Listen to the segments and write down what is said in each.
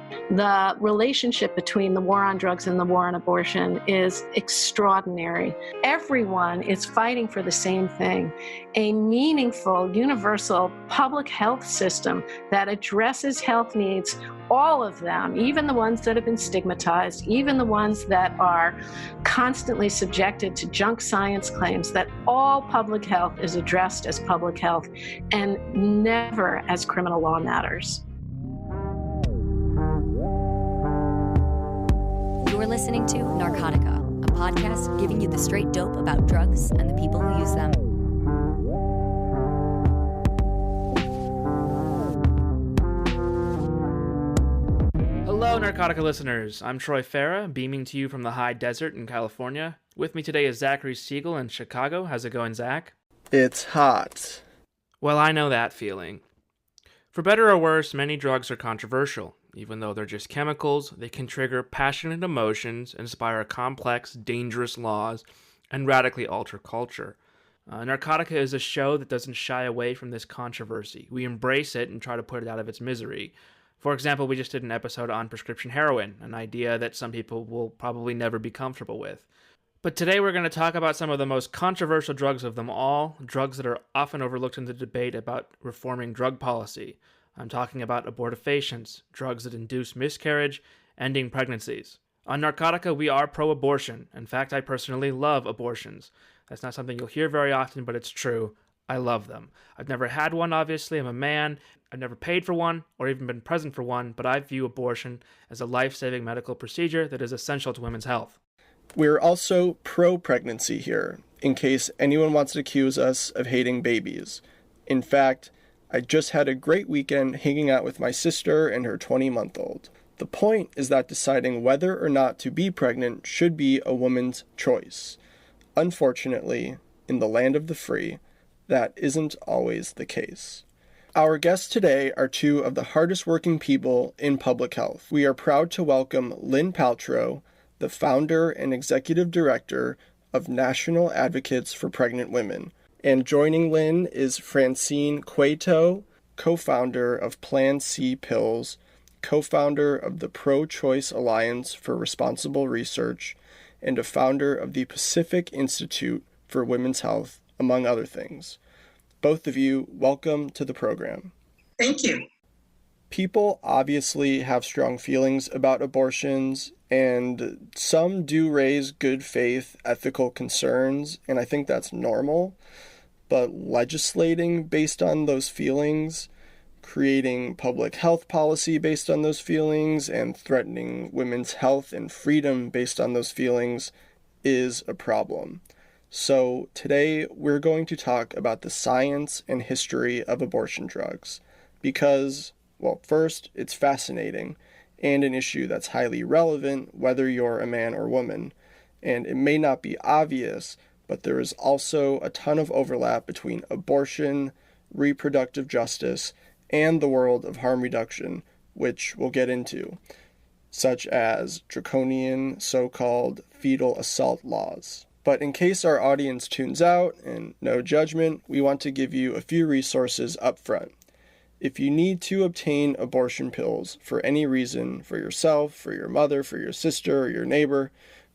The relationship between the war on drugs and the war on abortion is extraordinary. Everyone is fighting for the same thing, a meaningful, universal public health system that addresses health needs, all of them, even the ones that have been stigmatized, even the ones that are constantly subjected to junk science claims, that all public health is addressed as public health and never as criminal law matters. You're listening to Narcotica, a podcast giving you the straight dope about drugs and the people who use them. Hello, Narcotica listeners. I'm Troy Farah, beaming to you from the high desert in California. With me today is Zachary Siegel in Chicago. How's it going, Zach? It's hot. Well, I know that feeling. For better or worse, many drugs are controversial. Even though they're just chemicals, they can trigger passionate emotions, inspire complex, dangerous laws, and radically alter culture. Narcotica is a show that doesn't shy away from this controversy. We embrace it and try to put it out of its misery. For example, we just did an episode on prescription heroin, an idea that some people will probably never be comfortable with. But today we're going to talk about some of the most controversial drugs of them all, drugs that are often overlooked in the debate about reforming drug policy. I'm talking about abortifacients, drugs that induce miscarriage, ending pregnancies. On Narcotica, we are pro-abortion. In fact, I personally love abortions. That's not something you'll hear very often, but it's true. I love them. I've never had one, obviously. I'm a man. I've never paid for one or even been present for one, but I view abortion as a life-saving medical procedure that is essential to women's health. We're also pro-pregnancy here, in case anyone wants to accuse us of hating babies. In fact, I just had a great weekend hanging out with my sister and her 20-month-old. The point is that deciding whether or not to be pregnant should be a woman's choice. Unfortunately, in the land of the free, that isn't always the case. Our guests today are two of the hardest working people in public health. We are proud to welcome Lynn Paltrow, the founder and executive director of National Advocates for Pregnant Women. And joining Lynn is Francine Coeytaux, co-founder of Plan C Pills, co-founder of the Pro-Choice Alliance for Responsible Research, and a founder of the Pacific Institute for Women's Health, among other things. Both of you, welcome to the program. Thank you. People obviously have strong feelings about abortions, and some do raise good faith ethical concerns, and I think that's normal. But legislating based on those feelings, creating public health policy based on those feelings, and threatening women's health and freedom based on those feelings is a problem. So today we're going to talk about the science and history of abortion drugs because, well, first, it's fascinating and an issue that's highly relevant whether you're a man or woman. And it may not be obvious, but there is also a ton of overlap between abortion, reproductive justice, and the world of harm reduction, which we'll get into, such as draconian so-called fetal assault laws. But in case our audience tunes out, and no judgment, we want to give you a few resources up front. If you need to obtain abortion pills for any reason, for yourself, for your mother, for your sister, or your neighbor,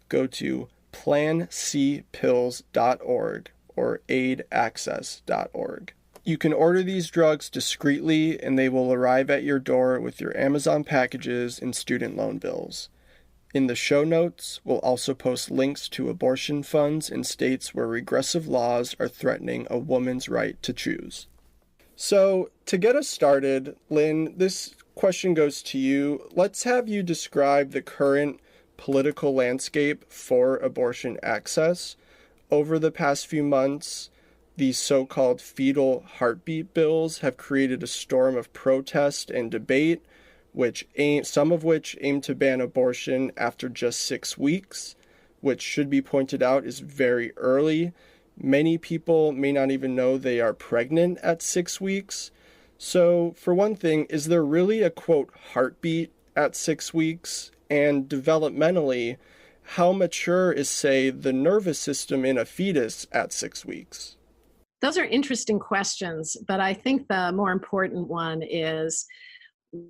go to plancpills.org or aidaccess.org. You can order these drugs discreetly and they will arrive at your door with your Amazon packages and student loan bills. In the show notes, we'll also post links to abortion funds in states where regressive laws are threatening a woman's right to choose. So, to get us started, Lynn, this question goes to you. Let's have you describe the current political landscape for abortion access. Over the past few months, these so-called fetal heartbeat bills have created a storm of protest and debate, some of which aim to ban abortion after just 6 weeks, which should be pointed out is very early. Many people may not even know they are pregnant at 6 weeks. So, for one thing, is there really a, quote, heartbeat at 6 weeks? And developmentally, how mature is, say, the nervous system in a fetus at 6 weeks? Those are interesting questions, but I think the more important one is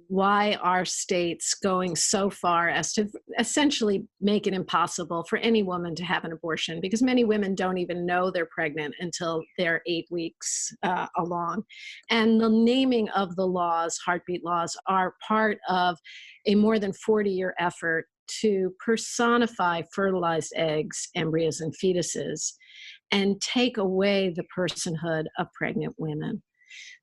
why are states going so far as to essentially make it impossible for any woman to have an abortion? Because many women don't even know they're pregnant until they're 8 weeks along. And the naming of the laws, heartbeat laws, are part of a more than 40-year effort to personify fertilized eggs, embryos, and fetuses, and take away the personhood of pregnant women.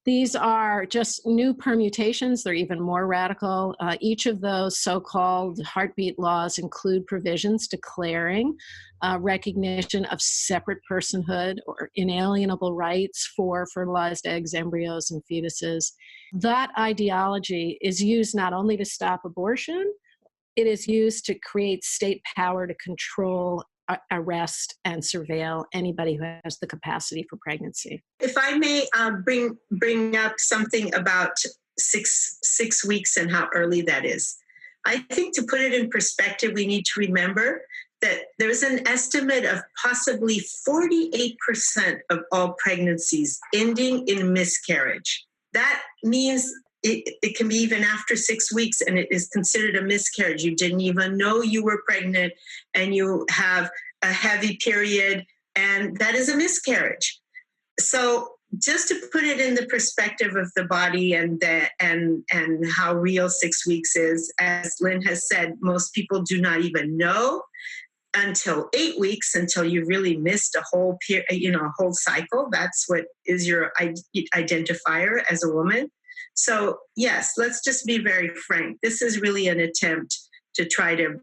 These are just new permutations. They're even more radical. Each of those so-called heartbeat laws include provisions declaring recognition of separate personhood or inalienable rights for fertilized eggs, embryos, and fetuses. That ideology is used not only to stop abortion, it is used to create state power to control, arrest, and surveil anybody who has the capacity for pregnancy. If I may bring up something about six weeks and how early that is. I think to put it in perspective, we need to remember that there's an estimate of possibly 48% of all pregnancies ending in miscarriage. That means it can be even after 6 weeks, and it is considered a miscarriage. You didn't even know you were pregnant, and you have a heavy period, and that is a miscarriage. So just to put it in the perspective of the body and how real 6 weeks is, as Lynn has said, most people do not even know until 8 weeks, until you really missed a whole whole cycle. That's what is your identifier as a woman. So yes, let's just be very frank. This is really an attempt to try to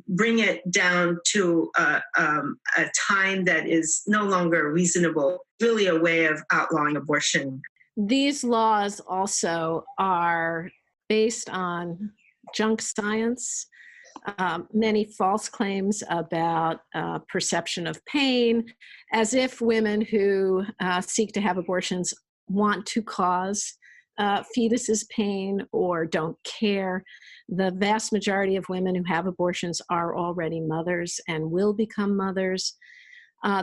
bring it down to a time that is no longer reasonable, really a way of outlawing abortion. These laws also are based on junk science, many false claims about perception of pain, as if women who seek to have abortions want to cause fetuses pain or don't care. The vast majority of women who have abortions are already mothers and will become mothers.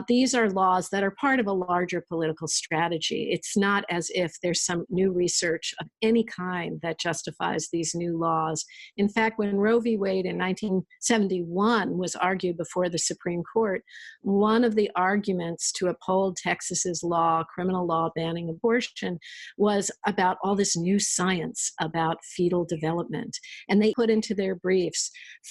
These are laws that are part of a larger political strategy. It's not as if there's some new research of any kind that justifies these new laws. In fact, when Roe v. Wade in 1971 was argued before the Supreme Court, one of the arguments to uphold Texas's law, criminal law banning abortion, was about all this new science about fetal development. And they put into their briefs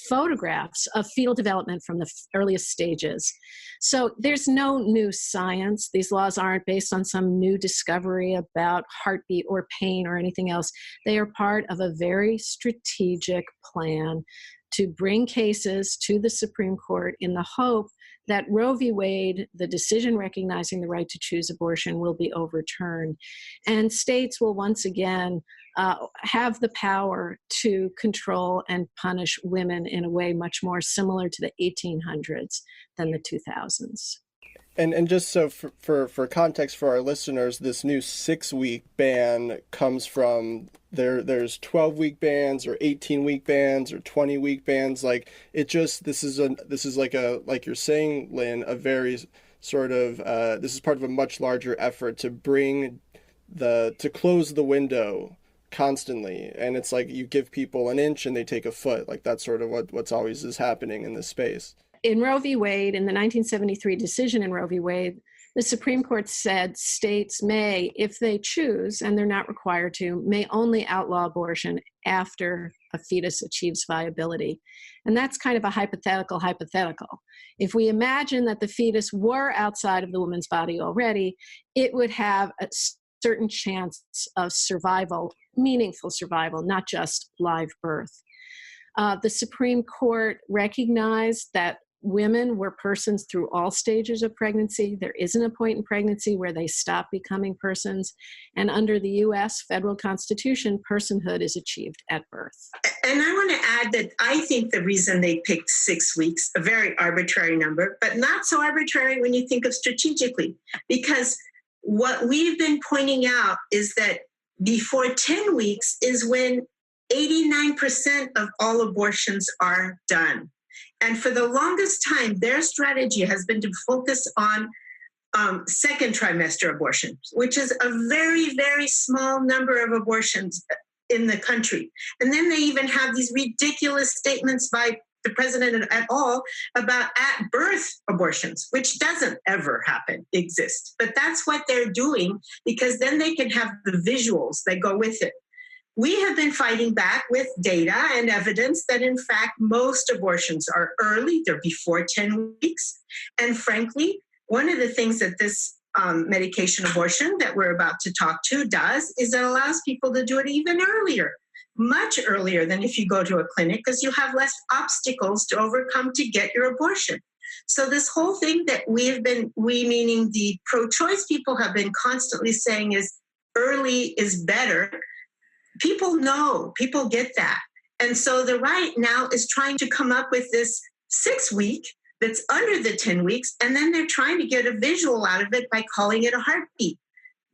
photographs of fetal development from the earliest stages. So there's no new science. These laws aren't based on some new discovery about heartbeat or pain or anything else. They are part of a very strategic plan to bring cases to the Supreme Court in the hope that Roe v. Wade, the decision recognizing the right to choose abortion, will be overturned. And states will once again have the power to control and punish women in a way much more similar to the 1800s than the 2000s. And just so for context for our listeners, this new 6-week ban comes from there's 12-week bans or 18-week bans or 20-week bans. Like this is like you're saying, Lynn, a very sort of this is part of a much larger effort to to close the window constantly. And it's like you give people an inch and they take a foot. Like that's sort of what's always is happening in this space. In Roe v. Wade, in the 1973 decision in Roe v. Wade, the Supreme Court said states may, if they choose, and they're not required to, may only outlaw abortion after a fetus achieves viability. And that's kind of a hypothetical. If we imagine that the fetus were outside of the woman's body already, it would have a certain chance of survival, meaningful survival, not just live birth. The Supreme Court recognized that women were persons through all stages of pregnancy. There isn't a point in pregnancy where they stop becoming persons. And under the U.S. federal Constitution, personhood is achieved at birth. And I want to add that I think the reason they picked 6 weeks, a very arbitrary number, but not so arbitrary when you think of strategically, because what we've been pointing out is that before 10 weeks is when 89% of all abortions are done. And for the longest time, their strategy has been to focus on second trimester abortions, which is a very, very small number of abortions in the country. And then they even have these ridiculous statements by the president at all about at birth abortions, which doesn't ever exist. But that's what they're doing, because then they can have the visuals that go with it. We have been fighting back with data and evidence that, in fact, most abortions are early. They're before 10 weeks. And frankly, one of the things that this medication abortion that we're about to talk to does is it allows people to do it even earlier, much earlier than if you go to a clinic, because you have less obstacles to overcome to get your abortion. So this whole thing that we meaning the pro-choice people have been constantly saying is early is better. People know, people get that. And so the right now is trying to come up with this 6-week that's under the 10 weeks, and then they're trying to get a visual out of it by calling it a heartbeat.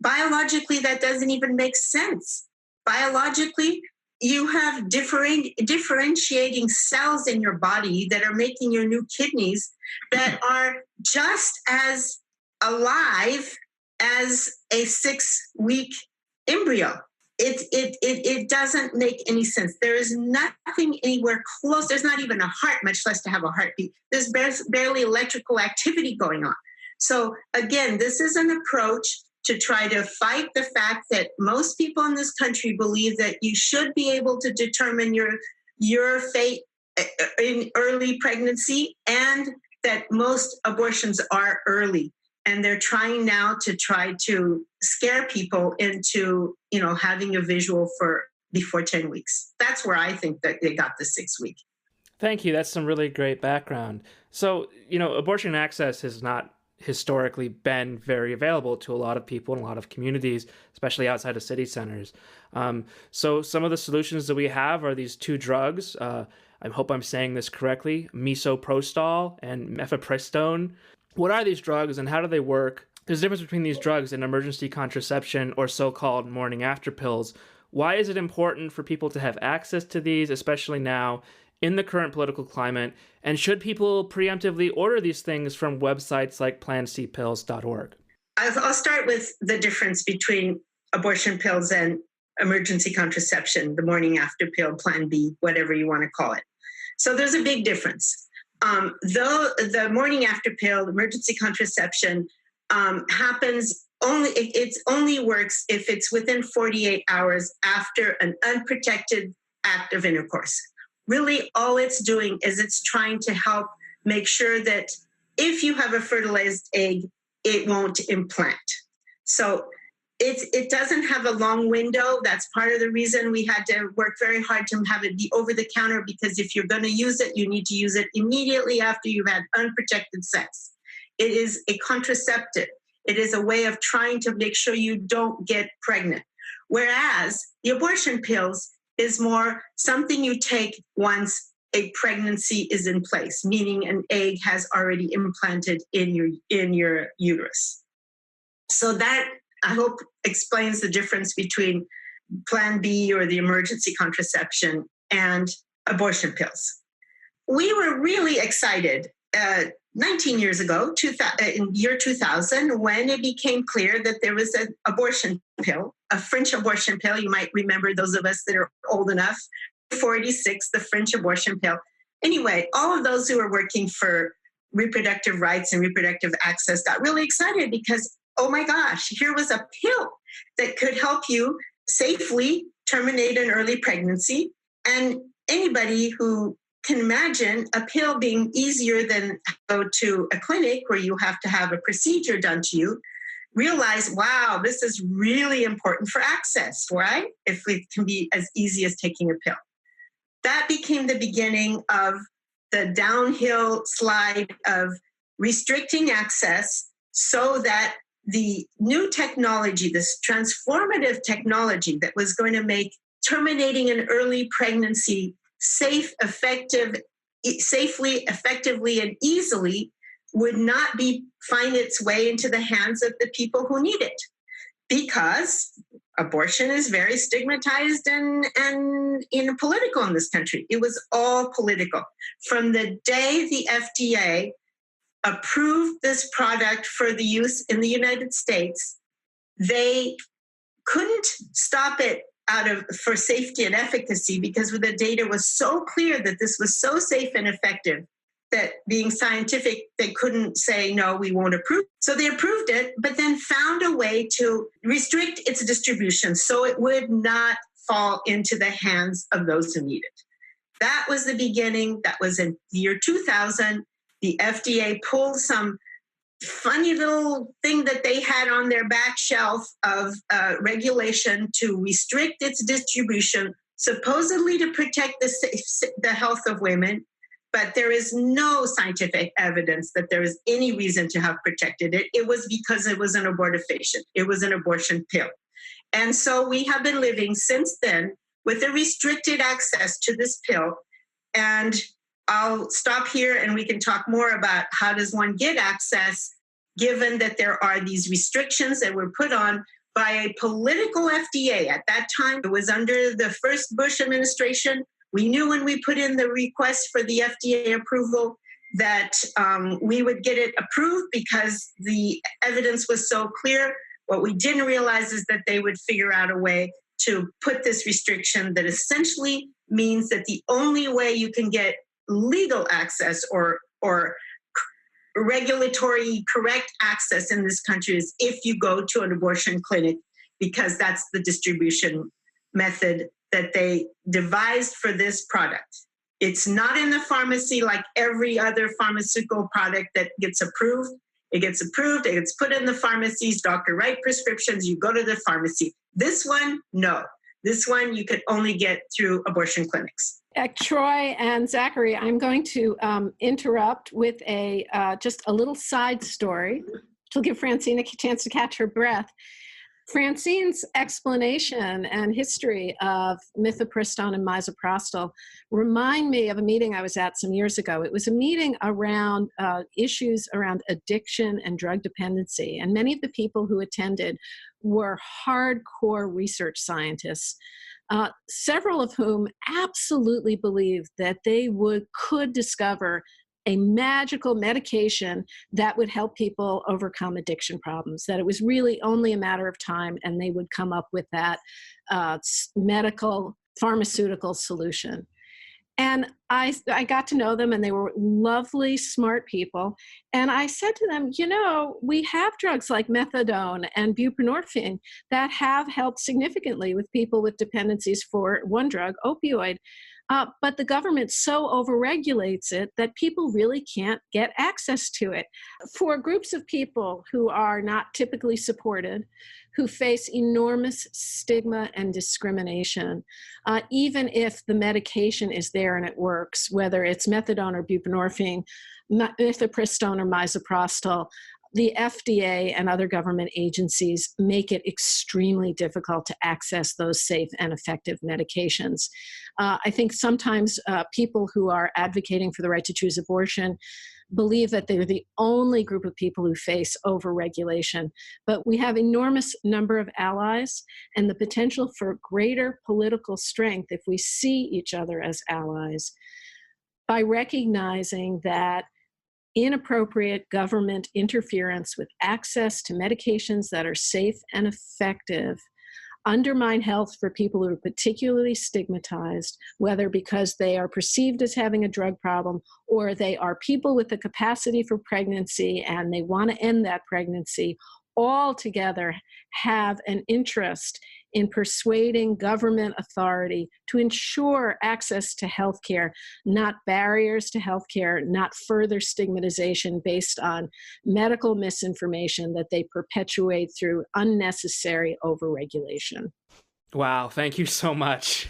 Biologically, that doesn't even make sense. Biologically, you have differentiating cells in your body that are making your new kidneys that are just as alive as a 6-week embryo. It doesn't make any sense. There is nothing anywhere close. There's not even a heart, much less to have a heartbeat. There's barely electrical activity going on. So again, this is an approach to try to fight the fact that most people in this country believe that you should be able to determine your fate in early pregnancy, and that most abortions are early. And they're trying now to scare people into, having a visual for before 10 weeks. That's where I think that they got the 6-week. Thank you. That's some really great background. So, abortion access has not historically been very available to a lot of people in a lot of communities, especially outside of city centers. So some of the solutions that we have are these 2 drugs. I hope I'm saying this correctly: misoprostol and mifepristone. What are these drugs and how do they work? There's a difference between these drugs and emergency contraception, or so-called morning after pills. Why is it important for people to have access to these, especially now in the current political climate? And should people preemptively order these things from websites like plancpills.org? I'll start with the difference between abortion pills and emergency contraception, the morning after pill, Plan B, whatever you want to call it. So there's a big difference. Though the morning after pill, emergency contraception, happens it only works if it's within 48 hours after an unprotected act of intercourse. Really, all it's doing is it's trying to help make sure that if you have a fertilized egg, it won't implant. So it doesn't have a long window. That's part of the reason we had to work very hard to have it be over the counter, because if you're going to use it, you need to use it immediately after you've had unprotected sex. It is a contraceptive. It is a way of trying to make sure you don't get pregnant. Whereas the abortion pills is more something you take once a pregnancy is in place, meaning an egg has already implanted in your uterus. So that, I hope, explains the difference between Plan B or the emergency contraception and abortion pills. We were really excited 19 years ago, in year 2000, when it became clear that there was an abortion pill, a French abortion pill. You might remember, those of us that are old enough, 46, the French abortion pill. Anyway, all of those who are working for reproductive rights and reproductive access got really excited because, oh my gosh, here was a pill that could help you safely terminate an early pregnancy. And anybody who can imagine a pill being easier than go to a clinic where you have to have a procedure done to you, realize, wow, this is really important for access, right? If it can be as easy as taking a pill. That became the beginning of the downhill slide of restricting access so that the new technology, this transformative technology that was going to make terminating an early pregnancy safely, effectively, and easily would not find its way into the hands of the people who need it, because abortion is very stigmatized and political in this country. It was all political. From the day the FDA approved this product for the use in the United States, they couldn't stop it for safety and efficacy, because the data was so clear that this was so safe and effective that being scientific, they couldn't say, no, we won't approve. So they approved it, but then found a way to restrict its distribution so it would not fall into the hands of those who need it. That was the beginning. That was in the year 2000. The FDA pulled some funny little thing that they had on their back shelf of regulation to restrict its distribution, supposedly to protect the health of women. But there is no scientific evidence that there is any reason to have protected it. It was because it was an abortifacient. It was an abortion pill. And so we have been living since then with a restricted access to this pill. And I'll stop here and we can talk more about how does one get access, given that there are these restrictions that were put on by a political FDA. At that time, it was under the first Bush administration. We knew when we put in the request for the FDA approval that we would get it approved because the evidence was so clear. What we didn't realize is that they would figure out a way to put this restriction that essentially means that the only way you can get legal access or regulatory correct access in this country is if you go to an abortion clinic, because that's the distribution method that they devised for this product. It's not in the pharmacy like every other pharmaceutical product that gets approved. It gets approved, it gets put in the pharmacies, doctor write prescriptions, you go to the pharmacy. This one, no. This one you could only get through abortion clinics. Troy and Zachary, I'm going to interrupt with just a little side story to give Francine a chance to catch her breath. Francine's explanation and history of mifepristone and misoprostol remind me of a meeting I was at some years ago. It was a meeting around issues around addiction and drug dependency, and many of the people who attended were hardcore research scientists, several of whom absolutely believed that they could discover a magical medication that would help people overcome addiction problems, that it was really only a matter of time and they would come up with that medical pharmaceutical solution. And I got to know them, and they were lovely, smart people. And I said to them, we have drugs like methadone and buprenorphine that have helped significantly with people with dependencies for one drug, opioid. But the government so overregulates it that people really can't get access to it. For groups of people who are not typically supported, who face enormous stigma and discrimination, even if the medication is there and it works, whether it's methadone or buprenorphine, mifepristone or misoprostol, the FDA and other government agencies make it extremely difficult to access those safe and effective medications. I think sometimes people who are advocating for the right to choose abortion believe that they're the only group of people who face overregulation. But we have enormous number of allies and the potential for greater political strength if we see each other as allies by recognizing that inappropriate government interference with access to medications that are safe and effective undermine health for people who are particularly stigmatized, whether because they are perceived as having a drug problem or they are people with the capacity for pregnancy and they want to end that pregnancy, all together have an interest in persuading government authority to ensure access to healthcare, not barriers to healthcare, not further stigmatization based on medical misinformation that they perpetuate through unnecessary overregulation. Wow, thank you so much.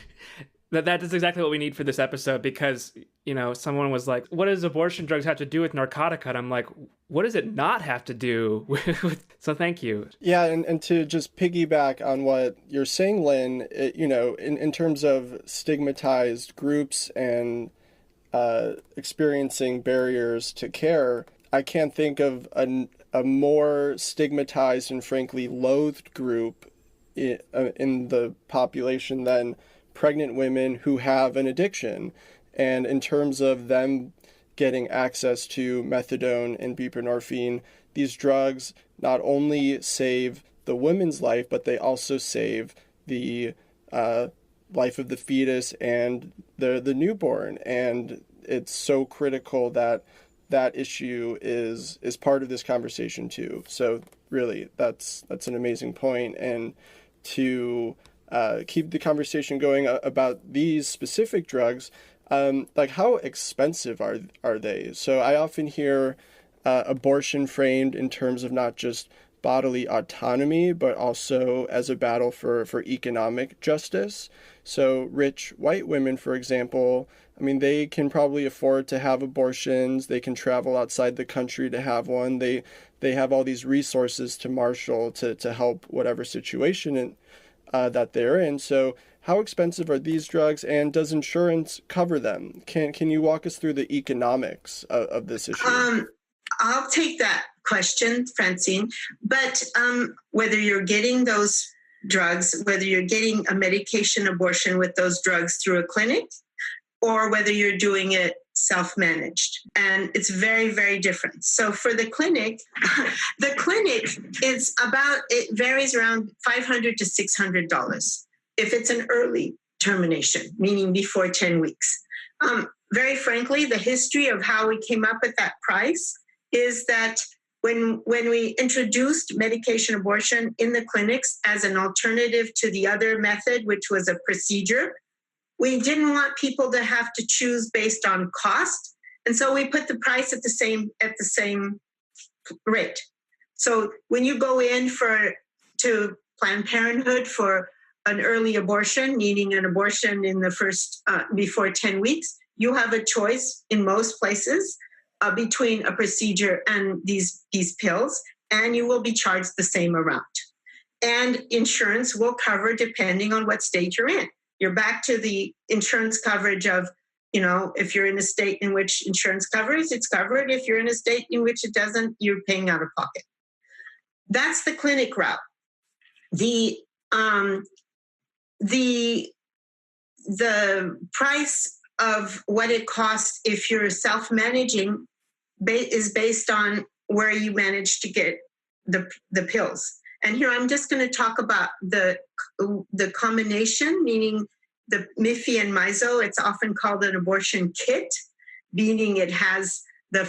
That is exactly what we need for this episode, because, someone was like, what does abortion drugs have to do with Narcotica? And I'm like, what does it not have to do with? So thank you. Yeah, and to just piggyback on what you're saying, Lynn, in terms of stigmatized groups and experiencing barriers to care, I can't think of a more stigmatized and frankly loathed group in the population than pregnant women who have an addiction. And in terms of them getting access to methadone and buprenorphine, these drugs not only save the woman's life, but they also save the life of the fetus and the newborn. And it's so critical that that issue is part of this conversation too. So really, that's an amazing point. And to keep the conversation going about these specific drugs, like how expensive are they? So I often hear abortion framed in terms of not just bodily autonomy, but also as a battle for economic justice. So rich white women, for example, I mean, they can probably afford to have abortions. They can travel outside the country to have one. They have all these resources to marshal to help whatever situation that they're in. So how expensive are these drugs, and does insurance cover them? Can you walk us through the economics of this issue? I'll take that question, Francine. But whether you're getting those drugs, whether you're getting a medication abortion with those drugs through a clinic, or whether you're doing it self-managed. And it's very, very different. So for the clinic it varies around $500 to $600 if it's an early termination, meaning before 10 weeks. Very frankly, the history of how we came up with that price is that when we introduced medication abortion in the clinics as an alternative to the other method, which was a procedure, we didn't want people to have to choose based on cost. And so we put the price at the same rate. So when you go in to Planned Parenthood for an early abortion, meaning an abortion in the first before 10 weeks, you have a choice in most places between a procedure and these pills, and you will be charged the same amount. And insurance will cover depending on what state you're in. You're back to the insurance coverage of, if you're in a state in which insurance covers, it's covered. If you're in a state in which it doesn't, you're paying out of pocket. That's the clinic route. The price of what it costs if you're self-managing is based on where you manage to get the pills. And here I'm just going to talk about the combination, meaning the Mifi and Miso. It's often called an abortion kit, meaning it has the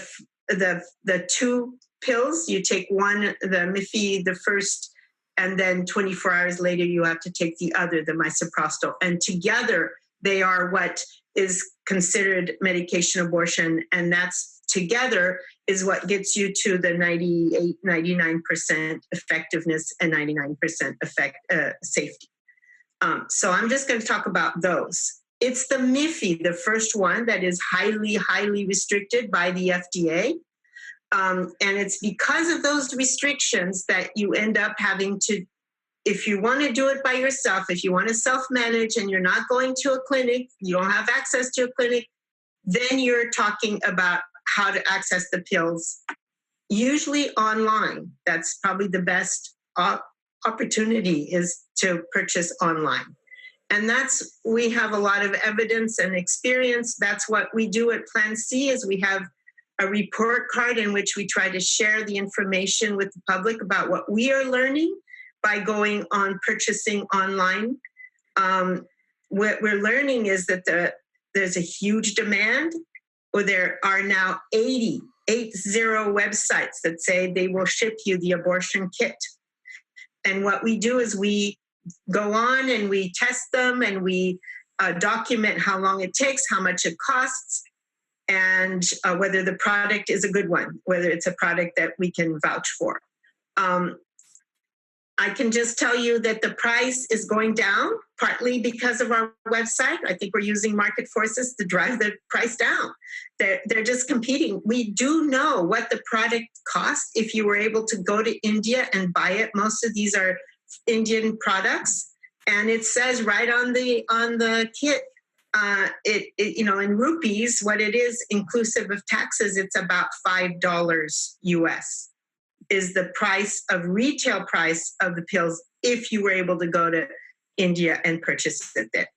two pills. You take one, the Mifi, the first, and then 24 hours later you have to take the other, the misoprostol. And together they are what is considered medication abortion, and that's together is what gets you to the 99% effectiveness and 99% safety. So I'm just going to talk about those. It's the Mifi, the first one, that is highly, highly restricted by the FDA. And it's because of those restrictions that you end up having to, if you want to do it by yourself, if you want to self-manage and you're not going to a clinic, you don't have access to a clinic, then you're talking about how to access the pills, usually online. That's probably the best opportunity, is to purchase online. And we have a lot of evidence and experience. That's what we do at Plan C, is we have a report card in which we try to share the information with the public about what we are learning by going on purchasing online. What we're learning is that there's a huge demand. Or there are now 80 websites that say they will ship you the abortion kit. And what we do is we go on and we test them, and we document how long it takes, how much it costs, and whether the product is a good one, whether it's a product that we can vouch for. I can just tell you that the price is going down, partly because of our website. I think we're using market forces to drive the price down. They're just competing. We do know what the product costs if you were able to go to India and buy it. Most of these are Indian products, and it says right on the kit, in rupees, what it is inclusive of taxes, it's about $5 US. Is the retail price of the pills if you were able to go to India and purchase it there.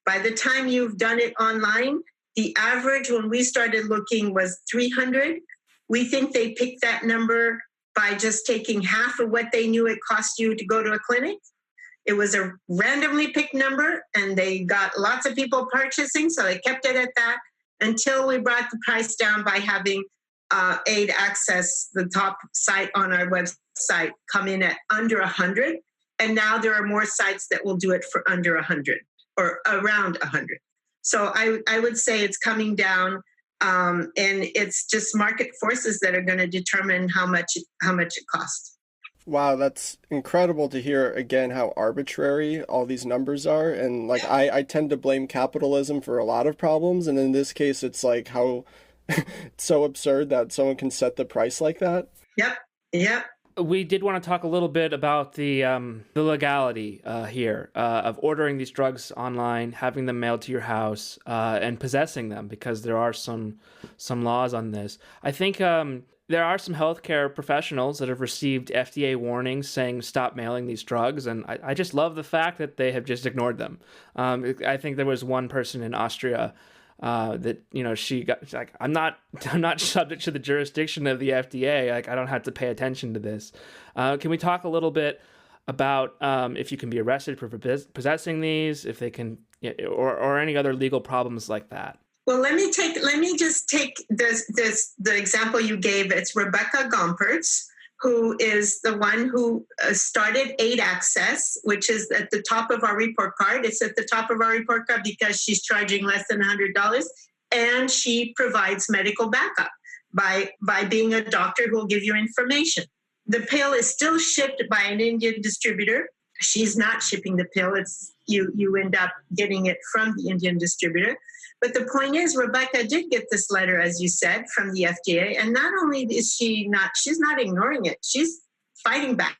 By the time you've done it online, the average when we started looking was $300. We think they picked that number by just taking half of what they knew it cost you to go to a clinic. It was a randomly picked number, and they got lots of people purchasing, so they kept it at that until we brought the price down by having Aid Access, the top site on our website, come in at under 100. And now there are more sites that will do it for under 100 or around 100. So I would say it's coming down, and it's just market forces that are going to determine how much it costs. Wow, that's incredible to hear again how arbitrary all these numbers are. And like I tend to blame capitalism for a lot of problems, and in this case it's like how it's so absurd that someone can set the price like that. Yep. We did want to talk a little bit about the legality here of ordering these drugs online, having them mailed to your house, and possessing them, because there are some laws on this. I think there are some healthcare professionals that have received FDA warnings saying stop mailing these drugs, and I just love the fact that they have just ignored them. I think there was one person in Austria that, you know, she got like, I'm not subject to the jurisdiction of the FDA. Like, I don't have to pay attention to this. Can we talk a little bit about if you can be arrested for possessing these, if they can, or any other legal problems like that? Well, let me just take the example you gave. It's Rebecca Gompertz, who is the one who started Aid Access, which is at the top of our report card. It's at the top of our report card because she's charging less than $100, and she provides medical backup by being a doctor who will give you information. The pill is still shipped by an Indian distributor. She's not shipping the pill. It's you end up getting it from the Indian distributor. But the point is, Rebecca did get this letter, as you said, from the FDA. And not only is she's not ignoring it, she's fighting back.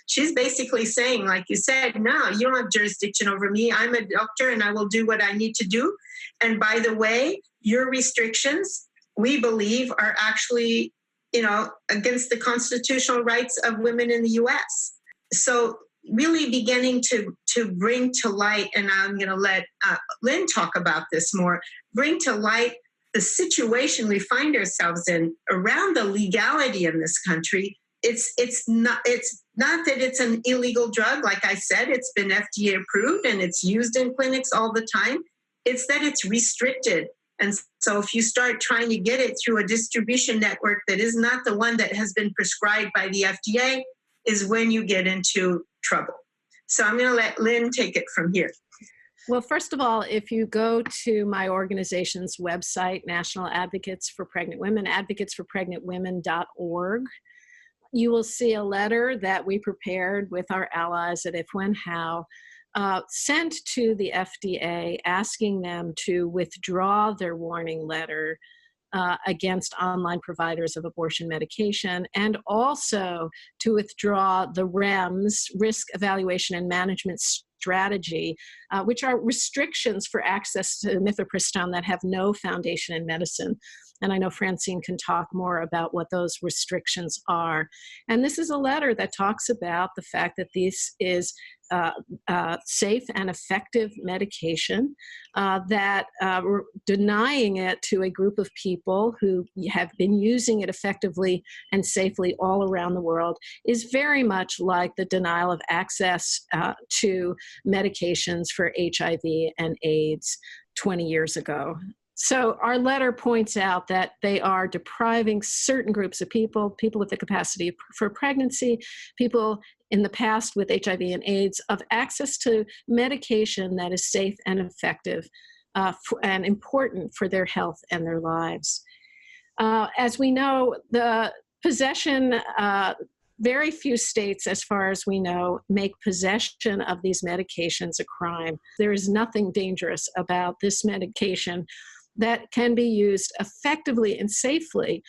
She's basically saying, like you said, no, you don't have jurisdiction over me. I'm a doctor and I will do what I need to do. And by the way, your restrictions, we believe, are actually, against the constitutional rights of women in the U.S. So really beginning to bring to light, and I'm going to let Lynn talk about this more, bring to light the situation we find ourselves in around the legality in this country. It's not that it's an illegal drug. Like I said, it's been FDA approved and it's used in clinics all the time. It's that it's restricted. And so if you start trying to get it through a distribution network that is not the one that has been prescribed by the FDA, is when you get into trouble. So I'm going to let Lynn take it from here. Well, first of all, if you go to my organization's website, National Advocates for Pregnant Women, advocatesforpregnantwomen.org, you will see a letter that we prepared with our allies at If, When, How, sent to the FDA asking them to withdraw their warning letter against online providers of abortion medication, and also to withdraw the REMS, Risk Evaluation and Management Strategy, which are restrictions for access to mifepristone that have no foundation in medicine. And I know Francine can talk more about what those restrictions are. And this is a letter that talks about the fact that this is safe and effective medication, that denying it to a group of people who have been using it effectively and safely all around the world is very much like the denial of access to medications for HIV and AIDS 20 years ago. So our letter points out that they are depriving certain groups of people with the capacity for pregnancy, people in the past with HIV and AIDS, of access to medication that is safe and effective and important for their health and their lives. As we know, the possession, very few states, as far as we know, make possession of these medications a crime. There is nothing dangerous about this medication that can be used effectively and safely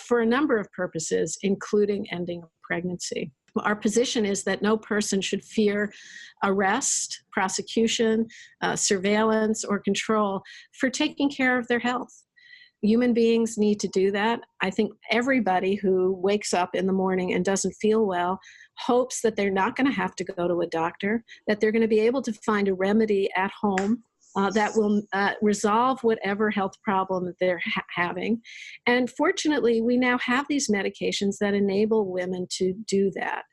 for a number of purposes, including ending a pregnancy. Our position is that no person should fear arrest, prosecution, surveillance, or control for taking care of their health. Human beings need to do that. I think everybody who wakes up in the morning and doesn't feel well hopes that they're not going to have to go to a doctor, that they're going to be able to find a remedy at home that will resolve whatever health problem that they're having. And fortunately, we now have these medications that enable women to do that.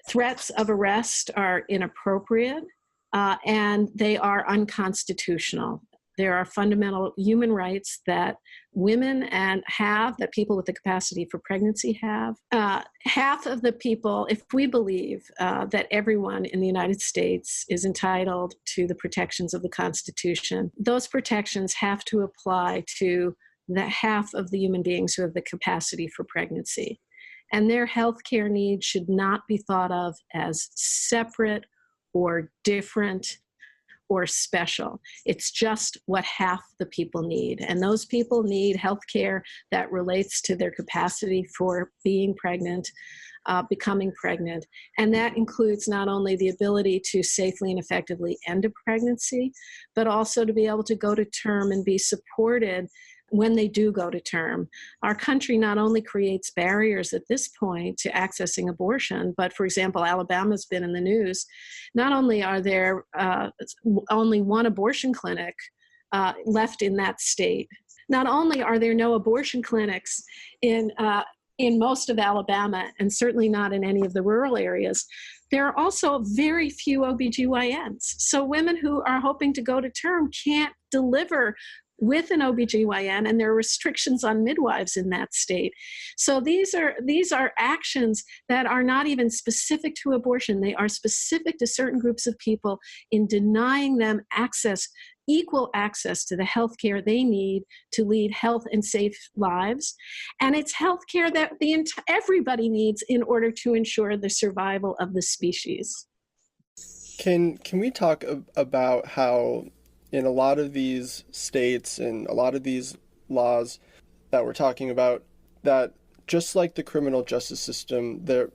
threats of arrest are inappropriate, and they are unconstitutional. There are fundamental human rights that women that people with the capacity for pregnancy have. Half of the people, if we believe that everyone in the United States is entitled to the protections of the Constitution, those protections have to apply to the half of the human beings who have the capacity for pregnancy. And their healthcare needs should not be thought of as separate or different or special. It's just what half the people need. And those people need health care that relates to their capacity for being pregnant, becoming pregnant. And that includes not only the ability to safely and effectively end a pregnancy, but also to be able to go to term and be supported when they do go to term. Our country not only creates barriers at this point to accessing abortion, but for example, Alabama's been in the news. Not only are there only one abortion clinic left in that state, not only are there no abortion clinics in most of Alabama, and certainly not in any of the rural areas, there are also very few OBGYNs. So women who are hoping to go to term can't deliver with an OBGYN, and there are restrictions on midwives in that state. So these are actions that are not even specific to abortion. They are specific to certain groups of people in denying them equal access to the health care they need to lead health and safe lives. And it's health care that everybody needs in order to ensure the survival of the species. Can we talk about how in a lot of these states and a lot of these laws that we're talking about, that just like the criminal justice system, there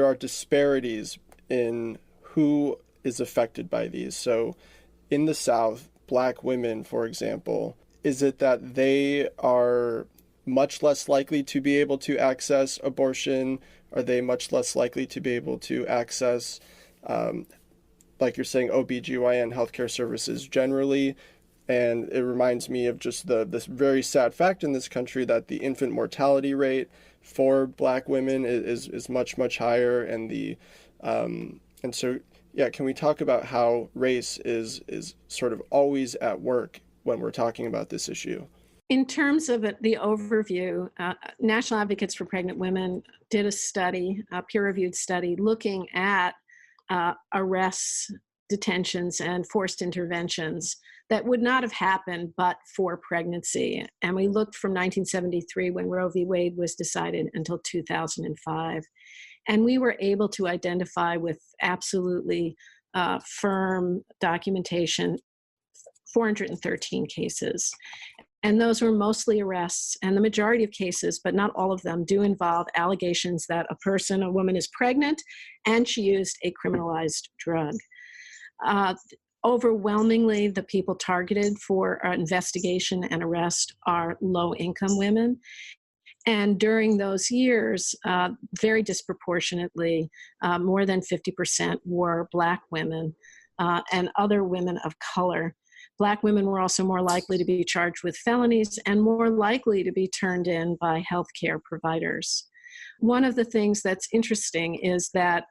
are disparities in who is affected by these. So in the South, Black women, for example, is it that they are much less likely to be able to access abortion? Are they much less likely to be able to access like you're saying, OBGYN healthcare services generally? And it reminds me of just this very sad fact in this country that the infant mortality rate for Black women is much, much higher. And can we talk about how race is sort of always at work when we're talking about this issue? In terms of the overview, National Advocates for Pregnant Women did a peer-reviewed study looking at arrests, detentions, and forced interventions that would not have happened but for pregnancy. And we looked from 1973, when Roe v. Wade was decided, until 2005. And we were able to identify with absolutely firm documentation 413 cases. And those were mostly arrests, and the majority of cases, but not all of them, do involve allegations that a woman is pregnant and she used a criminalized drug. Overwhelmingly, the people targeted for investigation and arrest are low-income women. And during those years, very disproportionately, more than 50% were Black women and other women of color. Black women were also more likely to be charged with felonies and more likely to be turned in by healthcare providers. One of the things that's interesting is that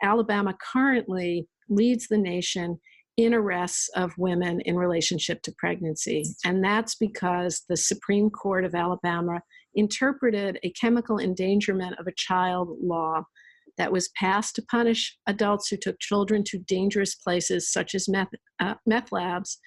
Alabama currently leads the nation in arrests of women in relationship to pregnancy. And that's because the Supreme Court of Alabama interpreted a chemical endangerment of a child law that was passed to punish adults who took children to dangerous places such as meth labs,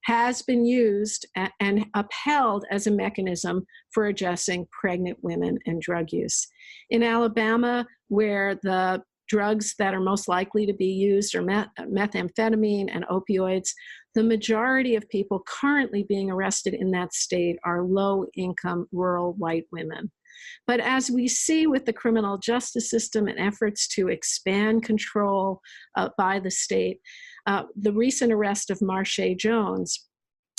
has been used and upheld as a mechanism for addressing pregnant women and drug use. In Alabama, where the drugs that are most likely to be used are methamphetamine and opioids, the majority of people currently being arrested in that state are low-income rural white women. But as we see with the criminal justice system and efforts to expand control by the state, the recent arrest of Marsha Jones,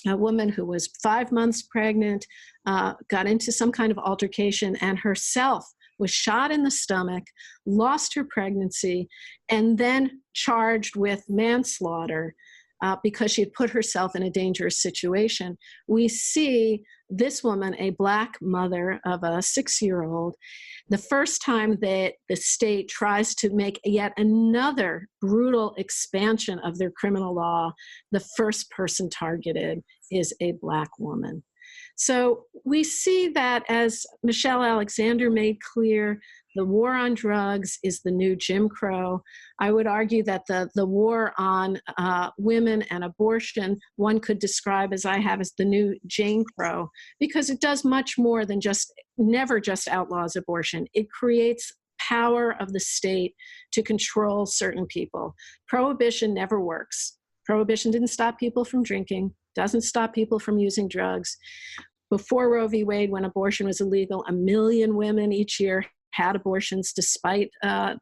a woman who was 5 months pregnant, got into some kind of altercation and herself was shot in the stomach, lost her pregnancy, and then charged with manslaughter, because she had put herself in a dangerous situation. We see this woman, a Black mother of a 6-year-old, the first time that the state tries to make yet another brutal expansion of their criminal law, the first person targeted is a Black woman. So we see that, as Michelle Alexander made clear, the war on drugs is the new Jim Crow. I would argue that the war on women and abortion, one could describe, as I have, as the new Jane Crow, because it does much more than never just outlaws abortion. It creates power of the state to control certain people. Prohibition never works. Prohibition didn't stop people from drinking, doesn't stop people from using drugs. Before Roe v. Wade, when abortion was illegal, 1 million women each year had abortions despite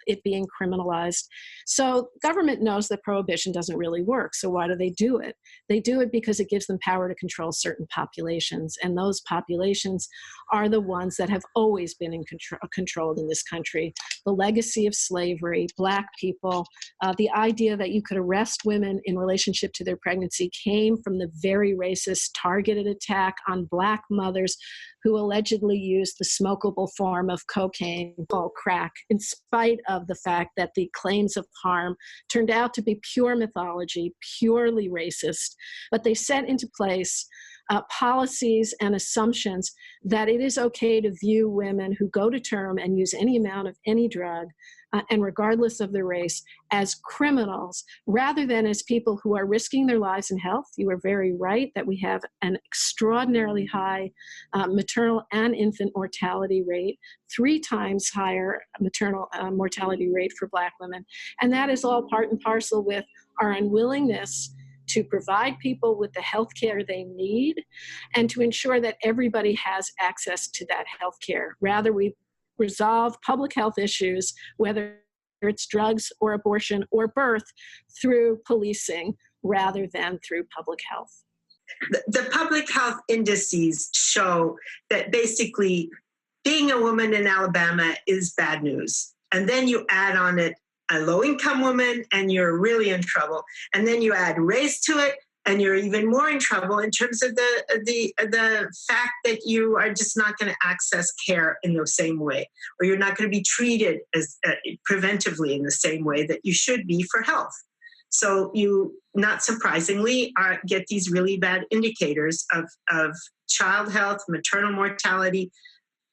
it being criminalized. So government knows that prohibition doesn't really work. So why do they do it? They do it because it gives them power to control certain populations. And those populations are the ones that have always been controlled in this country. The legacy of slavery, Black people, the idea that you could arrest women in relationship to their pregnancy came from the very racist targeted attack on Black mothers who allegedly used the smokable form of cocaine called crack, in spite of the fact that the claims of harm turned out to be pure mythology, purely racist. But they set into place policies and assumptions that it is okay to view women who go to term and use any amount of any drug, and regardless of their race, as criminals, rather than as people who are risking their lives and health. You are very right that we have an extraordinarily high maternal and infant mortality rate, 3 times higher maternal mortality rate for Black women. And that is all part and parcel with our unwillingness to provide people with the health care they need and to ensure that everybody has access to that health care. Rather, we resolve public health issues, whether it's drugs or abortion or birth, through policing rather than through public health. The public health indices show that basically being a woman in Alabama is bad news. And then you add on it a low-income woman, and you're really in trouble. And then you add race to it, and you're even more in trouble in terms of the fact that you are just not going to access care in the same way, or you're not going to be treated as preventively in the same way that you should be for health. So you, not surprisingly, get these really bad indicators of child health, maternal mortality.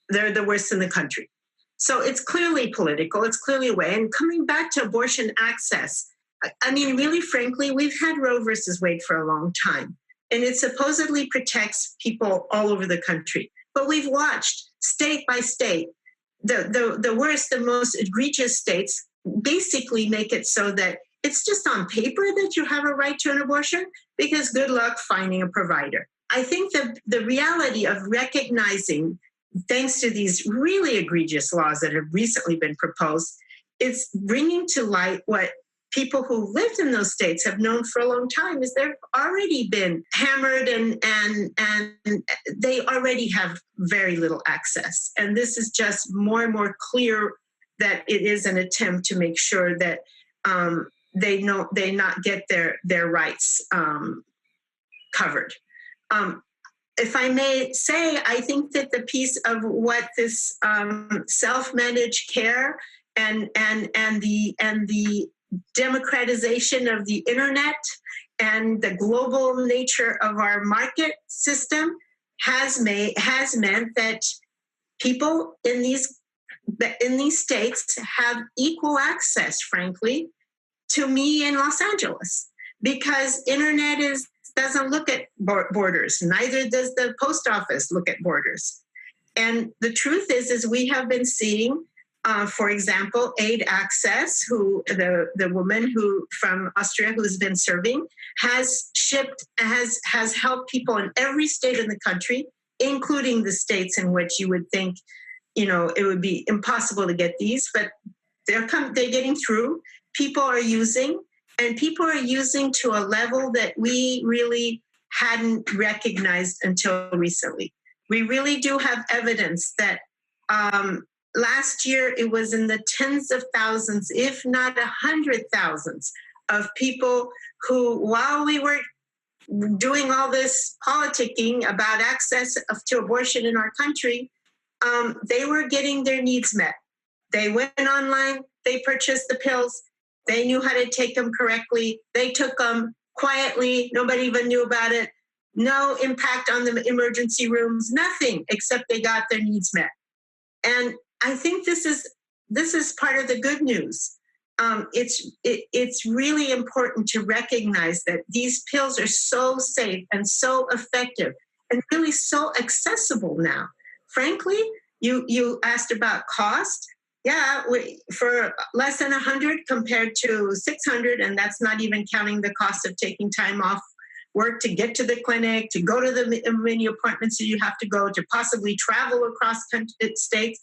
They're the worst in the country. So it's clearly political. It's clearly a way. And coming back to abortion access, I mean, really, frankly, we've had Roe versus Wade for a long time, and it supposedly protects people all over the country. But we've watched state by state, the worst, the most egregious states basically make it so that it's just on paper that you have a right to an abortion, because good luck finding a provider. I think the reality of recognizing, thanks to these really egregious laws that have recently been proposed, it's bringing to light what people who lived in those states have known for a long time, is they've already been hammered and they already have very little access. And this is just more and more clear that it is an attempt to make sure that they not get their rights covered. If I may say, I think that the piece of what this self-managed care and the democratization of the internet and the global nature of our market system has meant that people in these states have equal access, frankly, to me in Los Angeles, because internet doesn't look at borders. Neither does the post office look at borders. And the truth is we have been seeing, for example, Aid Access, who the woman who from Austria who's been serving has helped people in every state in the country, including the states in which you would think, it would be impossible to get these, but they're getting through. People are using to a level that we really hadn't recognized until recently. We really do have evidence that last year it was in the tens of thousands, if not 100,000, of people who, while we were doing all this politicking about access to abortion in our country, they were getting their needs met. They went online, they purchased the pills, they knew how to take them correctly, they took them quietly, nobody even knew about it, no impact on the emergency rooms, nothing, except they got their needs met. And I think this is part of the good news. It's really important to recognize that these pills are so safe and so effective and really so accessible now. Frankly, you asked about cost. Yeah, for less than 100 compared to 600, and that's not even counting the cost of taking time off work to get to the clinic, to go to the many appointments that you have to go, to possibly travel across states.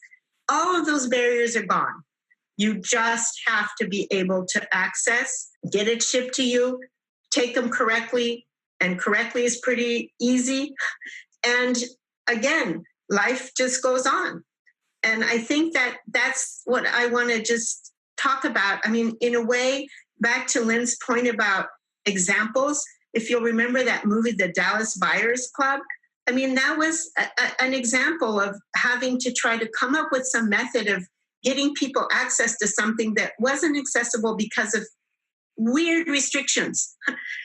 All of those barriers are gone. You just have to be able to access, get it shipped to you, take them correctly, and correctly is pretty easy. And again, life just goes on. And I think that that's what I want to just talk about. I mean, in a way, back to Lynn's point about examples, if you'll remember that movie, The Dallas Buyers Club, I mean, that was an example of having to try to come up with some method of getting people access to something that wasn't accessible because of weird restrictions,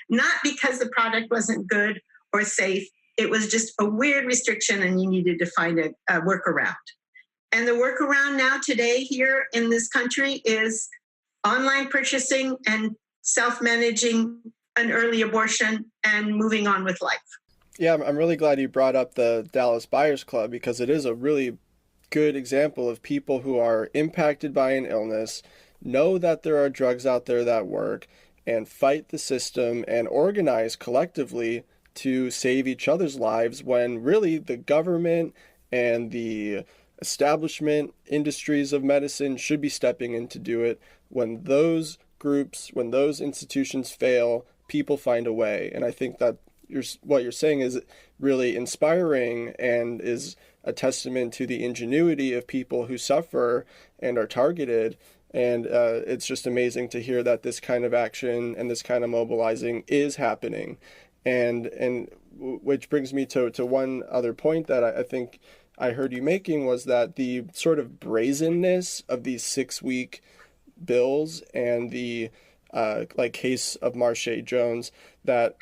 not because the product wasn't good or safe. It was just a weird restriction and you needed to find a workaround. And the workaround now today here in this country is online purchasing and self-managing an early abortion and moving on with life. Yeah, I'm really glad you brought up the Dallas Buyers Club, because it is a really good example of people who are impacted by an illness, know that there are drugs out there that work, and fight the system and organize collectively to save each other's lives, when really the government and the establishment industries of medicine should be stepping in to do it. When those groups, when those institutions fail, people find a way. And I think that what you're saying is really inspiring and is a testament to the ingenuity of people who suffer and are targeted. And it's just amazing to hear that this kind of action and this kind of mobilizing is happening. And which brings me to one other point that I think I heard you making, was that the sort of brazenness of these 6-week bills and the case of Marche Jones, that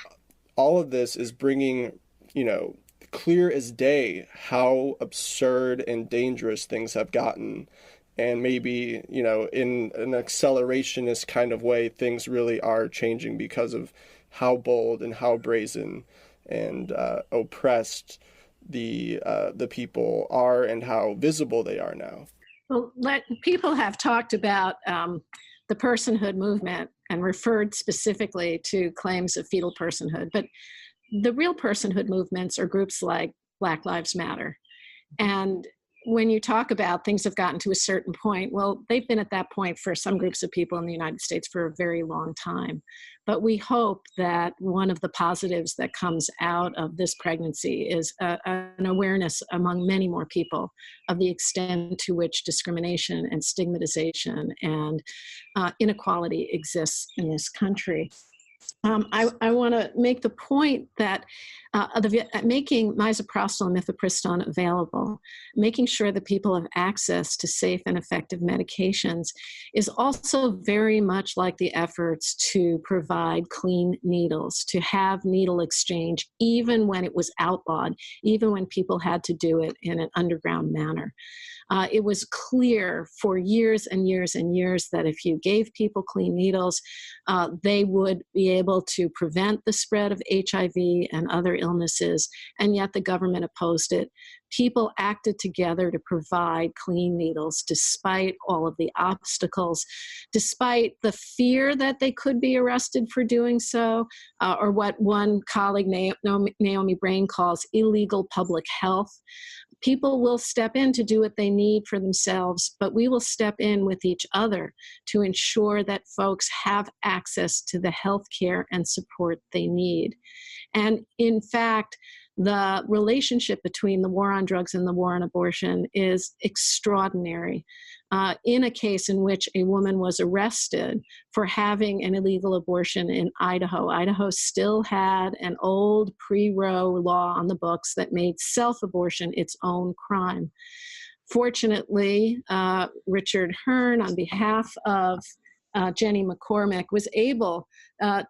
all of this is bringing, clear as day how absurd and dangerous things have gotten. And maybe, in an accelerationist kind of way, things really are changing because of how bold and how brazen and oppressed the people are and how visible they are now. Well, people have talked about the personhood movement and referred specifically to claims of fetal personhood, but the real personhood movements are groups like Black Lives Matter. And when you talk about things have gotten to a certain point, well, they've been at that point for some groups of people in the United States for a very long time. But we hope that one of the positives that comes out of this pregnancy is an awareness among many more people of the extent to which discrimination and stigmatization and inequality exists in this country. I want to make the point that making misoprostol and mifepristone available, making sure that people have access to safe and effective medications, is also very much like the efforts to provide clean needles, to have needle exchange, even when it was outlawed, even when people had to do it in an underground manner. It was clear for years and years and years that if you gave people clean needles, they would be able to prevent the spread of HIV and other illnesses, and yet the government opposed it. People acted together to provide clean needles despite all of the obstacles, despite the fear that they could be arrested for doing so, or what one colleague, Naomi Brain, calls illegal public health. People will step in to do what they need for themselves, but we will step in with each other to ensure that folks have access to the health care and support they need. And in fact, The relationship between the war on drugs and the war on abortion is extraordinary. In a case in which a woman was arrested for having an illegal abortion in Idaho. Idaho still had an old pre-Roe law on the books that made self-abortion its own crime. Fortunately, Richard Hearn, on behalf of Jenny McCormick, was able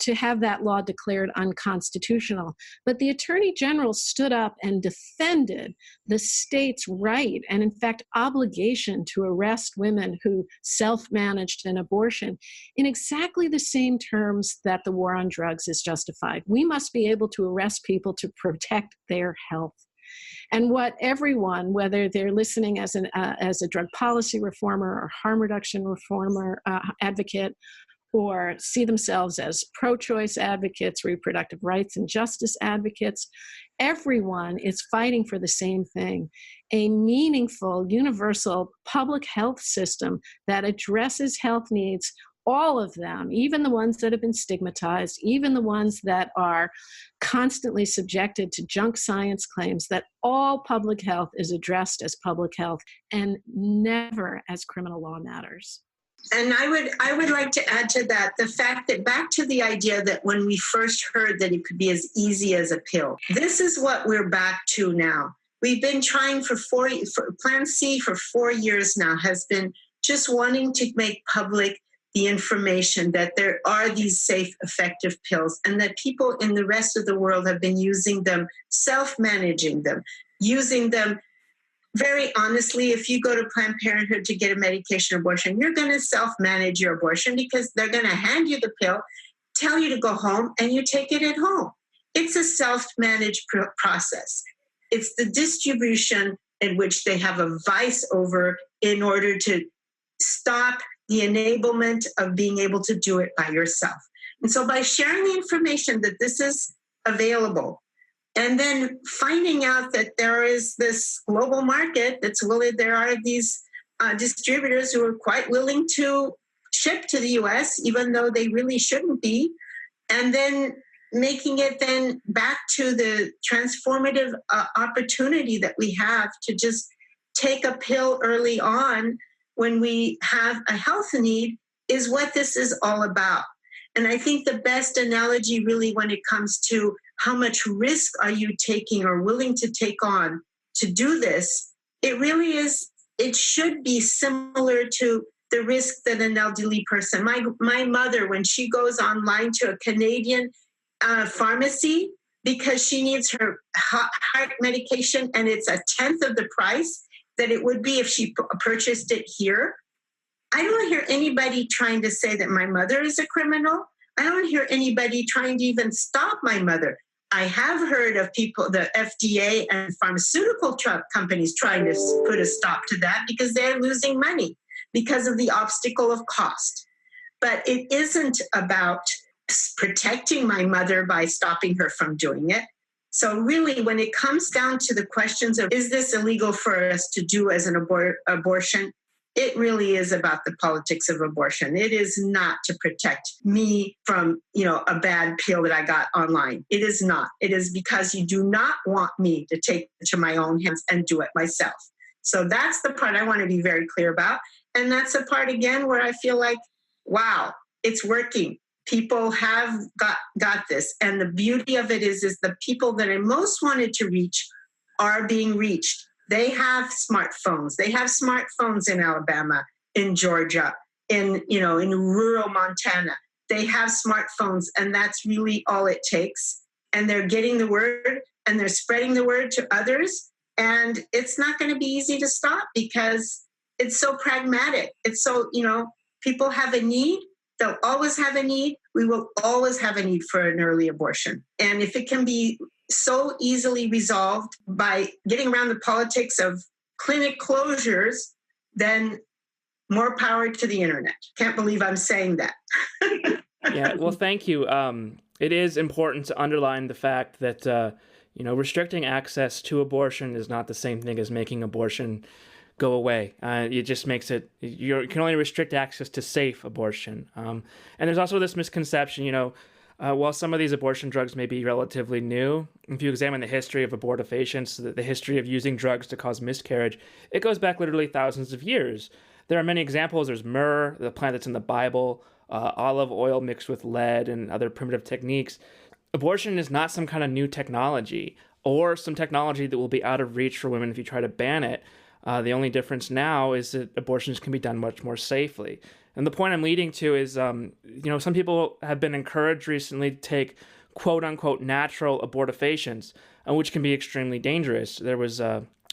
to have that law declared unconstitutional. But the Attorney General stood up and defended the state's right and, in fact, obligation to arrest women who self-managed an abortion in exactly the same terms that the war on drugs is justified. We must be able to arrest people to protect their health. And what everyone, whether they're listening as a drug policy reformer or harm reduction reformer advocate, or see themselves as pro-choice advocates, reproductive rights and justice advocates, everyone is fighting for the same thing: a meaningful, universal public health system that addresses health needs, all of them, even the ones that have been stigmatized, even the ones that are constantly subjected to junk science claims, that all public health is addressed as public health and never as criminal law matters. And I would like to add to that the fact that, back to the idea that when we first heard that it could be as easy as a pill, this is what we're back to now. We've been trying for Plan C for 4 years now, has been just wanting to make public the information that there are these safe, effective pills, and that people in the rest of the world have been using them, self-managing them, using them. Very honestly, if you go to Planned Parenthood to get a medication abortion, you're going to self-manage your abortion because they're going to hand you the pill, tell you to go home, and you take it at home. It's a self-managed process. It's the distribution in which they have a vice over in order to stop the enablement of being able to do it by yourself. And so by sharing the information that this is available, and then finding out that there is this global market that's willing, there are these distributors who are quite willing to ship to the US, even though they really shouldn't be, and then making it then back to the transformative opportunity that we have to just take a pill early on when we have a health need, is what this is all about. And I think the best analogy really when it comes to how much risk are you taking or willing to take on to do this, it really is, it should be similar to the risk that an elderly person, my mother, when she goes online to a Canadian pharmacy because she needs her heart medication and it's a tenth of the price that it would be if she purchased it here. I don't hear anybody trying to say that my mother is a criminal. I don't hear anybody trying to even stop my mother. I have heard of people, the FDA and pharmaceutical companies trying to put a stop to that because they're losing money because of the obstacle of cost. But it isn't about protecting my mother by stopping her from doing it. So really, when it comes down to the questions of, is this illegal for us to do as an abortion? It really is about the politics of abortion. It is not to protect me from, a bad pill that I got online. It is not. It is because you do not want me to take it to my own hands and do it myself. So that's the part I want to be very clear about. And that's the part, again, where I feel like, wow, it's working. People have got this. And the beauty of it is the people that I most wanted to reach are being reached. They have smartphones. They have smartphones in Alabama, in Georgia, in rural Montana. They have smartphones, and that's really all it takes. And they're getting the word, and they're spreading the word to others. And it's not going to be easy to stop because it's so pragmatic. It's so, people have a need. They'll always have a need. We will always have a need for an early abortion. And if it can be so easily resolved by getting around the politics of clinic closures, then more power to the internet. Can't believe I'm saying that. Yeah, well, thank you. It is important to underline the fact that, restricting access to abortion is not the same thing as making abortion go away. It just makes it, you can only restrict access to safe abortion. And there's also this misconception, While some of these abortion drugs may be relatively new, if you examine the history of abortifacients, the history of using drugs to cause miscarriage, it goes back literally thousands of years. There are many examples. There's myrrh, the plant that's in the Bible, olive oil mixed with lead, and other primitive techniques. Abortion is not some kind of new technology or some technology that will be out of reach for women if you try to ban it. The only difference now is that abortions can be done much more safely. And the point I'm leading to is, some people have been encouraged recently to take quote unquote natural abortifacients, which can be extremely dangerous. There was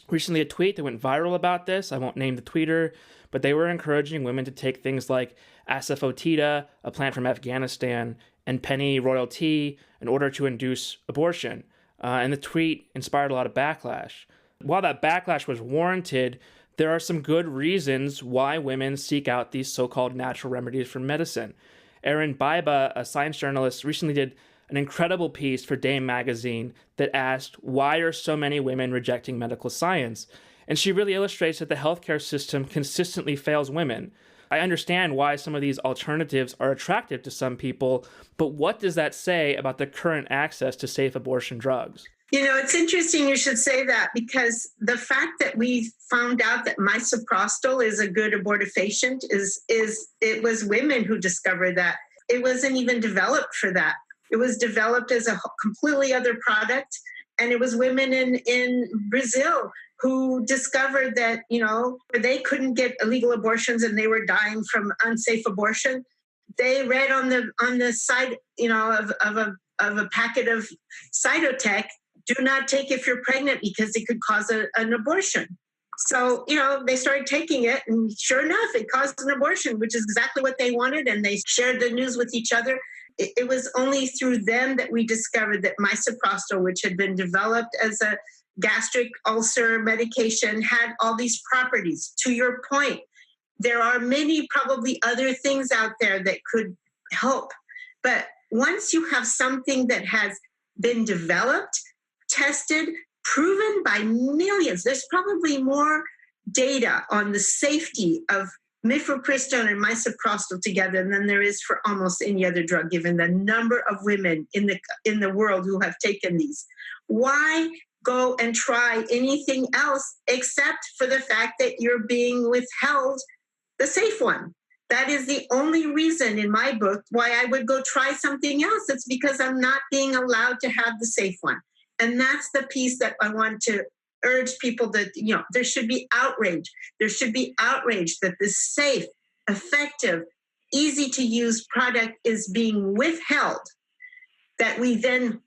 recently a tweet that went viral about this. I won't name the tweeter, but they were encouraging women to take things like asafoetida, a plant from Afghanistan, and penny royal tea in order to induce abortion. And the tweet inspired a lot of backlash. While that backlash was warranted, there are some good reasons why women seek out these so-called natural remedies from medicine. Erin Biba, a science journalist, recently did an incredible piece for Dame magazine that asked, why are so many women rejecting medical science? And she really illustrates that the healthcare system consistently fails women. I understand why some of these alternatives are attractive to some people, but what does that say about the current access to safe abortion drugs? It's interesting you should say that, because the fact that we found out that misoprostol is a good abortifacient is it was women who discovered that. It wasn't even developed for that. It was developed as a completely other product. And it was women in Brazil who discovered that, they couldn't get illegal abortions and they were dying from unsafe abortion. They read on the side, of a packet of Cytotec, do not take if you're pregnant because it could cause an abortion. So, they started taking it, and sure enough, it caused an abortion, which is exactly what they wanted. And they shared the news with each other. It was only through them that we discovered that misoprostol, which had been developed as a gastric ulcer medication, had all these properties. To your point, there are many probably other things out there that could help. But once you have something that has been developed, tested, proven by millions, there's probably more data on the safety of mifepristone and misoprostol together than there is for almost any other drug, given the number of women in the world who have taken these. Why go and try anything else except for the fact that you're being withheld the safe one? That is the only reason in my book why I would go try something else. It's because I'm not being allowed to have the safe one. And that's the piece that I want to urge people that, there should be outrage. There should be outrage that this safe, effective, easy to use product is being withheld, that we then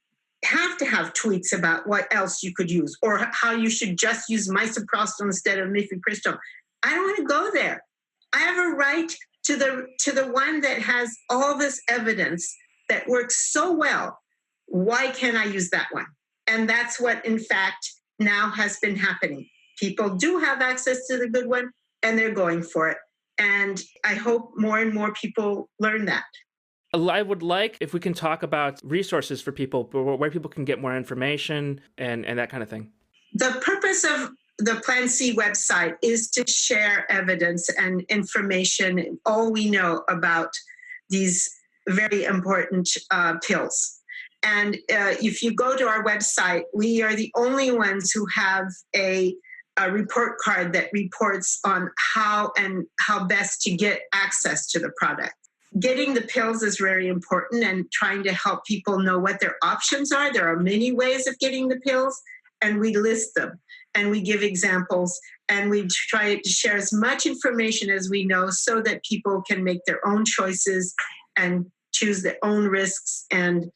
have to have tweets about what else you could use or how you should just use misoprostol instead of mifepristone. I don't want to go there. I have a right to the one that has all this evidence that works so well. Why can't I use that one? And that's what, in fact, now has been happening. People do have access to the good one, and they're going for it. And I hope more and more people learn that. I would like if we can talk about resources for people, where people can get more information and that kind of thing. The purpose of the Plan C website is to share evidence and information, all we know about these very important pills. And if you go to our website, we are the only ones who have a report card that reports on how best to get access to the product. Getting the pills is very important, and trying to help people know what their options are. There are many ways of getting the pills, and we list them, and we give examples, and we try to share as much information as we know so that people can make their own choices and choose their own risks and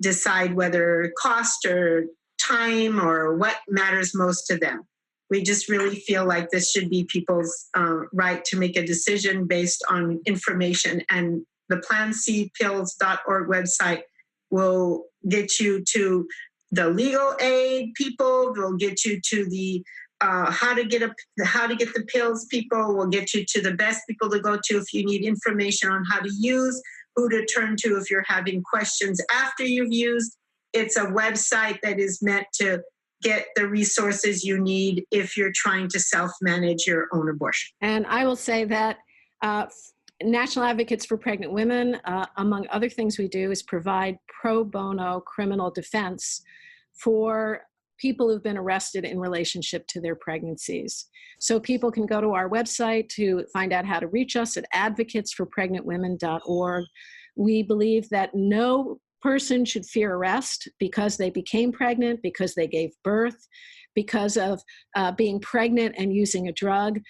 decide whether cost or time or what matters most to them. We just really feel like this should be people's right to make a decision based on information. And the plancpills.org website will get you to the legal aid people, will get you to the how to get the pills people, will get you to the best people to go to if you need information on how to use, who to turn to if you're having questions after you've used. It's a website that is meant to get the resources you need if you're trying to self-manage your own abortion. And I will say that National Advocates for Pregnant Women, among other things we do, is provide pro bono criminal defense for people who've been arrested in relationship to their pregnancies. So people can go to our website to find out how to reach us at advocatesforpregnantwomen.org. We believe that no person should fear arrest because they became pregnant, because they gave birth, because of being pregnant and using a drug,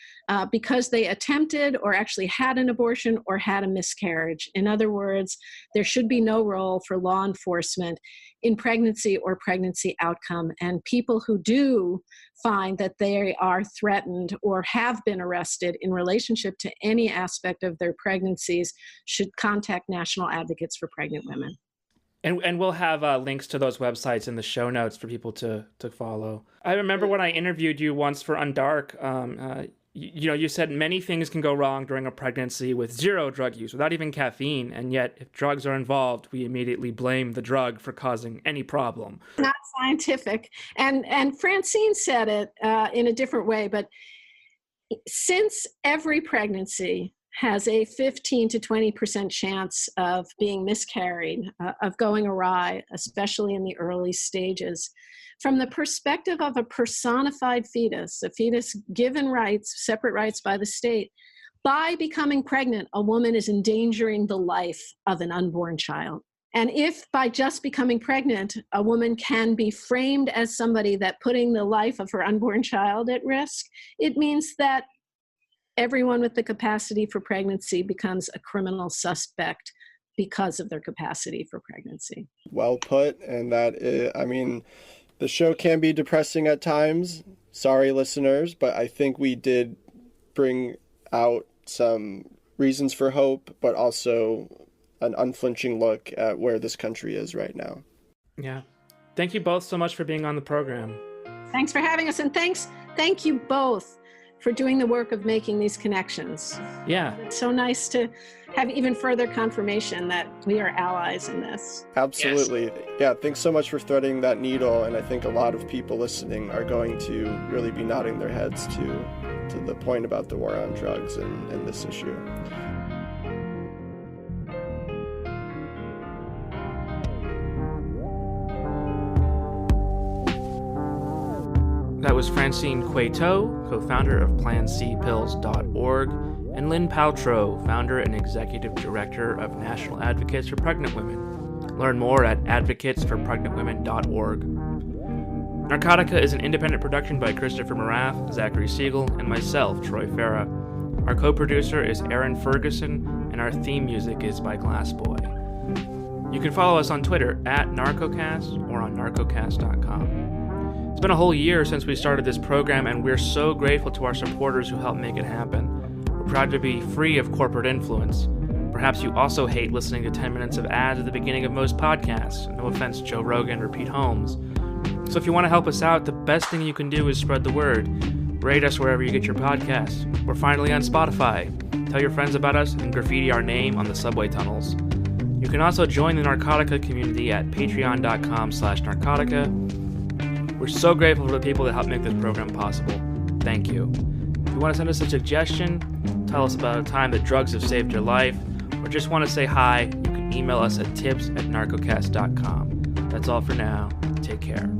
because they attempted or actually had an abortion or had a miscarriage. In other words, there should be no role for law enforcement in pregnancy or pregnancy outcome. And people who do find that they are threatened or have been arrested in relationship to any aspect of their pregnancies should contact National Advocates for Pregnant Women. And we'll have links to those websites in the show notes for people to follow. I remember when I interviewed you once for Undark, you said many things can go wrong during a pregnancy with zero drug use, without even caffeine. And yet, if drugs are involved, we immediately blame the drug for causing any problem. Not scientific. And Francine said it in a different way, but since every pregnancy has a 15 to 20% chance of being miscarried, of going awry, especially in the early stages. From the perspective of a personified fetus, a fetus given rights, separate rights by the state, by becoming pregnant, a woman is endangering the life of an unborn child. And if by just becoming pregnant, a woman can be framed as somebody that putting the life of her unborn child at risk, it means that everyone with the capacity for pregnancy becomes a criminal suspect because of their capacity for pregnancy. Well put. And that is, the show can be depressing at times. Sorry, listeners, but I think we did bring out some reasons for hope, but also an unflinching look at where this country is right now. Yeah. Thank you both so much for being on the program. Thanks for having us. And thank you both for doing the work of making these connections. Yeah. It's so nice to have even further confirmation that we are allies in this. Absolutely. Yes. Yeah, thanks so much for threading that needle. And I think a lot of people listening are going to really be nodding their heads to the point about the war on drugs and this issue. That was Francine Coeytaux, co-founder of PlanCpills.org, and Lynn Paltrow, founder and executive director of National Advocates for Pregnant Women. Learn more at advocatesforpregnantwomen.org. Narcotica is an independent production by Christopher Morath, Zachary Siegel, and myself, Troy Farah. Our co-producer is Aaron Ferguson, and our theme music is by Glassboy. You can follow us on Twitter at Narcocast or on narcocast.com. It's been a whole year since we started this program, and we're so grateful to our supporters who helped make it happen. We're proud to be free of corporate influence. Perhaps you also hate listening to 10 minutes of ads at the beginning of most podcasts. No offense, Joe Rogan or Pete Holmes. So if you want to help us out, the best thing you can do is spread the word. Rate us wherever you get your podcasts. We're finally on Spotify. Tell your friends about us and graffiti our name on the subway tunnels. You can also join the Narcotica community at patreon.com/narcotica. We're so grateful for the people that help make this program possible. Thank you. If you want to send us a suggestion, tell us about a time that drugs have saved your life, or just want to say hi, you can email us at tips@narcocast.com. That's all for now. Take care.